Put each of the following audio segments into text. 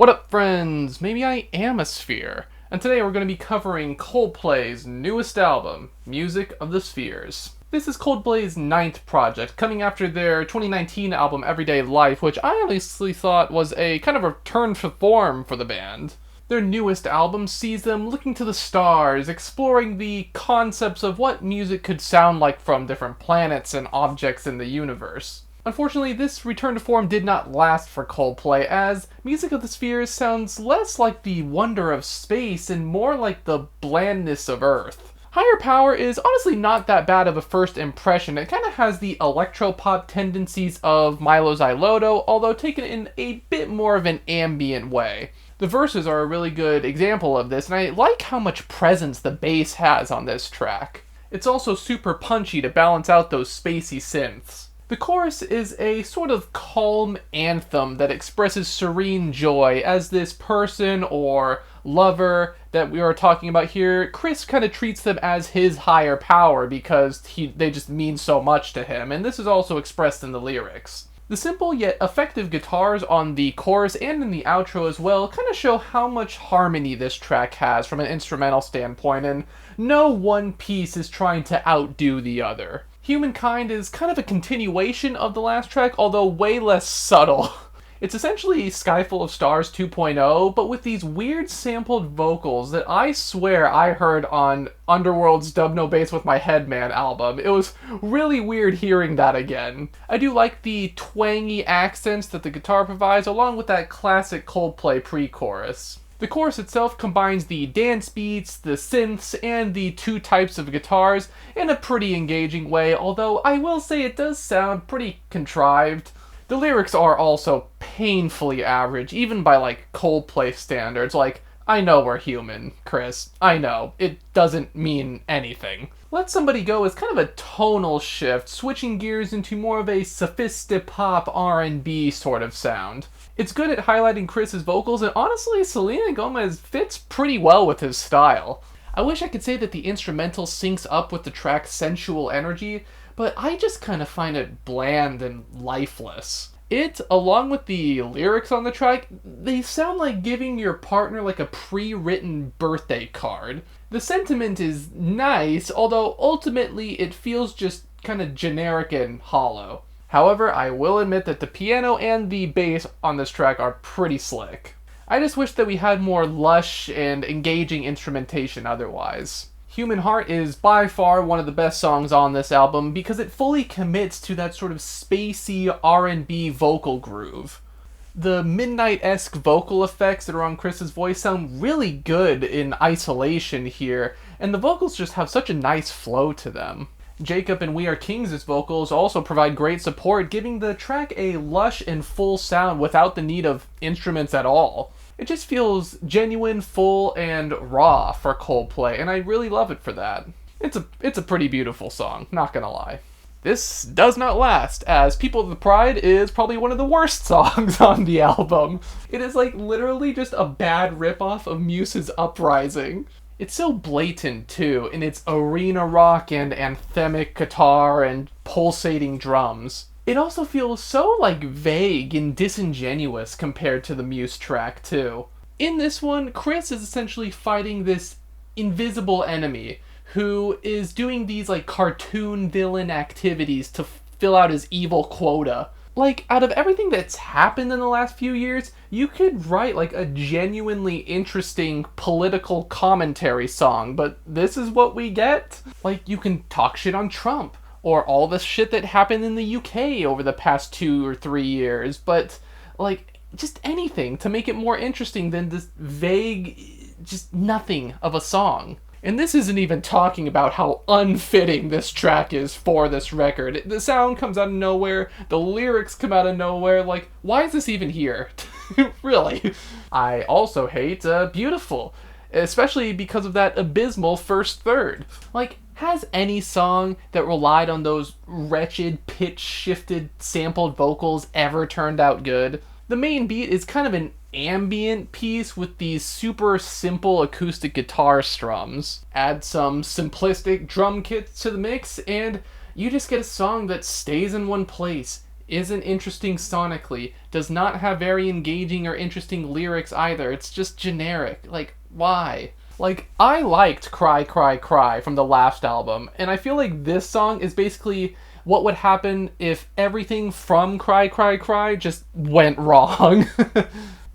What up, friends? Maybe I am a sphere. And today we're going to be covering Coldplay's newest album, Music of the Spheres. This is Coldplay's 9th project, coming after their 2019 album Everyday Life, which I honestly thought was a kind of return to form for the band. Their newest album sees them looking to the stars, exploring the concepts of what music could sound like from different planets and objects in the universe. Unfortunately, this return to form did not last for Coldplay, as Music of the Spheres sounds less like the wonder of space and more like the blandness of Earth. Higher Power is honestly not that bad of a first impression. It kind of has the electropop tendencies of Milo Xyloto, although taken in a bit more of an ambient way. The verses are a really good example of this, and I like how much presence the bass has on this track. It's also super punchy to balance out those spacey synths. The chorus is a sort of calm anthem that expresses serene joy as this person or lover that we are talking about here, Chris kind of treats them as his higher power because they just mean so much to him, and this is also expressed in the lyrics. The simple yet effective guitars on the chorus and in the outro as well kind of show how much harmony this track has from an instrumental standpoint, and no one piece is trying to outdo the other. Humankind is kind of a continuation of the last track, although way less subtle. It's essentially Sky Full of Stars 2.0, but with these weird sampled vocals that I swear I heard on Underworld's Dub No Bass with My Headman album. It was really weird hearing that again. I do like the twangy accents that the guitar provides, along with that classic Coldplay pre-chorus. The chorus itself combines the dance beats, the synths, and the two types of guitars in a pretty engaging way, although I will say it does sound pretty contrived. The lyrics are also painfully average, even by Coldplay standards. I know we're human, Chris. I know. It doesn't mean anything. Let Somebody Go is kind of a tonal shift, switching gears into more of a sophisti-pop R&B sort of sound. It's good at highlighting Chris's vocals, and honestly, Selena Gomez fits pretty well with his style. I wish I could say that the instrumental syncs up with the track's sensual energy, but I just kind of find it bland and lifeless. It, along with the lyrics on the track, they sound like giving your partner a pre-written birthday card. The sentiment is nice, although ultimately it feels just kind of generic and hollow. However, I will admit that the piano and the bass on this track are pretty slick. I just wish that we had more lush and engaging instrumentation otherwise. Human Heart is by far one of the best songs on this album because it fully commits to that sort of spacey R&B vocal groove. The Midnight-esque vocal effects that are on Chris's voice sound really good in isolation here, and the vocals just have such a nice flow to them. Jacob and We Are Kings' vocals also provide great support, giving the track a lush and full sound without the need of instruments at all. It just feels genuine, full, and raw for Coldplay, and I really love it for that. It's a pretty beautiful song, not gonna lie. This does not last, as People of the Pride is probably one of the worst songs on the album. It is literally just a bad ripoff of Muse's Uprising. It's so blatant, too, in its arena rock and anthemic guitar and pulsating drums. It also feels so, vague and disingenuous compared to the Muse track, too. In this one, Chris is essentially fighting this invisible enemy who is doing these, cartoon villain activities to fill out his evil quota. Out of everything that's happened in the last few years, you could write, a genuinely interesting political commentary song, but this is what we get? You can talk shit on Trump, or all the shit that happened in the UK over the past 2 or 3 years, but, just anything to make it more interesting than this vague, just nothing of a song. And this isn't even talking about how unfitting this track is for this record. The sound comes out of nowhere, the lyrics come out of nowhere, why is this even here? Really. I also hate Biutyful, especially because of that abysmal first third. Has any song that relied on those wretched, pitch-shifted, sampled vocals ever turned out good? The main beat is kind of an ambient piece with these super simple acoustic guitar strums. Add some simplistic drum kits to the mix, and you just get a song that stays in one place, isn't interesting sonically, does not have very engaging or interesting lyrics either. It's just generic. Like, why? Like, I liked Cry Cry Cry from the last album, and I feel like this song is basically what would happen if everything from Cry Cry Cry just went wrong.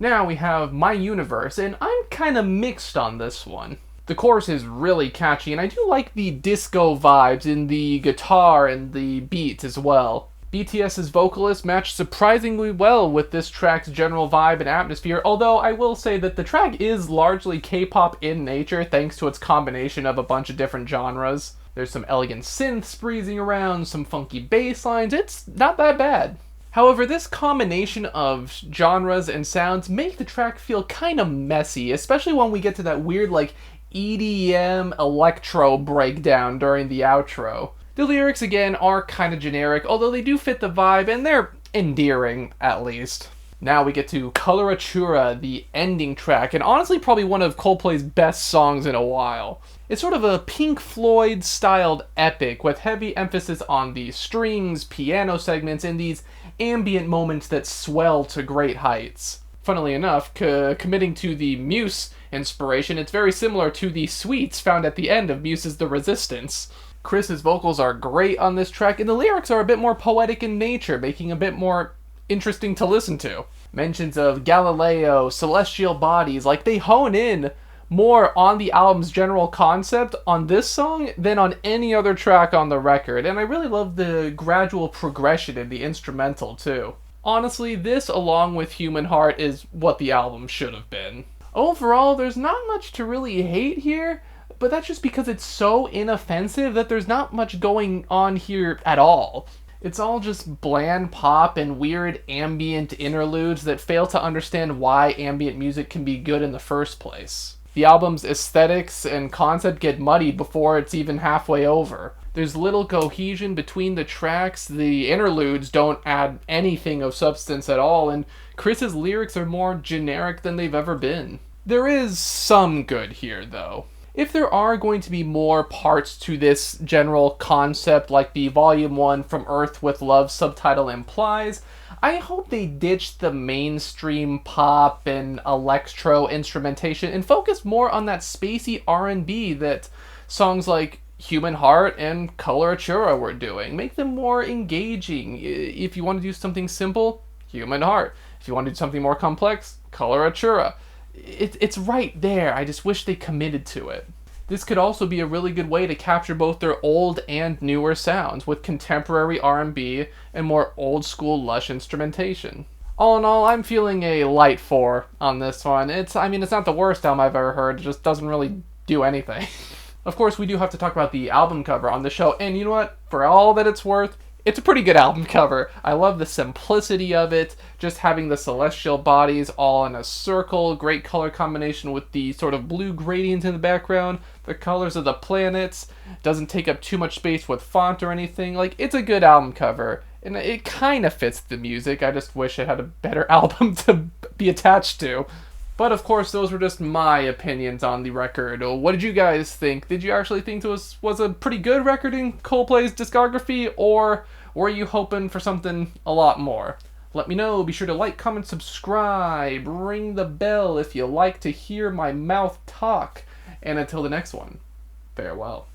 Now we have My Universe, and I'm kinda mixed on this one. The chorus is really catchy, and I do like the disco vibes in the guitar and the beats as well. BTS's vocalist matched surprisingly well with this track's general vibe and atmosphere, although I will say that the track is largely K-pop in nature thanks to its combination of a bunch of different genres. There's some elegant synths breezing around, some funky bass lines. It's not that bad. However, this combination of genres and sounds make the track feel kind of messy, especially when we get to that weird, like, EDM electro breakdown during the outro. The lyrics, again, are kind of generic, although they do fit the vibe, and they're endearing, at least. Now we get to Coloratura, the ending track, and honestly probably one of Coldplay's best songs in a while. It's sort of a Pink Floyd-styled epic, with heavy emphasis on the strings, piano segments, and these ambient moments that swell to great heights. Funnily enough, committing to the Muse inspiration, it's very similar to the suites found at the end of Muse's The Resistance. Chris's vocals are great on this track, and the lyrics are a bit more poetic in nature, making a bit more interesting to listen to. Mentions of Galileo, celestial bodies, like they hone in more on the album's general concept on this song than on any other track on the record, and I really love the gradual progression in the instrumental too. Honestly, this along with Human Heart is what the album should have been. Overall, there's not much to really hate here, but that's just because it's so inoffensive that there's not much going on here at all. It's all just bland pop and weird ambient interludes that fail to understand why ambient music can be good in the first place. The album's aesthetics and concept get muddied before it's even halfway over. There's little cohesion between the tracks, the interludes don't add anything of substance at all, and Chris's lyrics are more generic than they've ever been. There is some good here, though. If there are going to be more parts to this general concept, like the Volume 1 From Earth with Love subtitle implies, I hope they ditch the mainstream pop and electro instrumentation and focus more on that spacey R&B that songs like Human Heart and Coloratura were doing. Make them more engaging. If you want to do something simple, Human Heart. If you want to do something more complex, Coloratura. It's right there. I just wish they committed to it. This could also be a really good way to capture both their old and newer sounds with contemporary R&B and more old school lush instrumentation. All in all, I'm feeling a light 4 on this one. It's not the worst album I've ever heard. It just doesn't really do anything. Of course, we do have to talk about the album cover on the show, and you know what? For all that it's worth, it's a pretty good album cover. I love the simplicity of it, just having the celestial bodies all in a circle, great color combination with the sort of blue gradient in the background, the colors of the planets, doesn't take up too much space with font or anything. Like, it's a good album cover, and it kind of fits the music. I just wish it had a better album to be attached to. But of course, those were just my opinions on the record. What did you guys think? Did you actually think it was a pretty good record in Coldplay's discography, or were you hoping for something a lot more? Let me know. Be sure to like, comment, subscribe, ring the bell if you like to hear my mouth talk. And until the next one, farewell.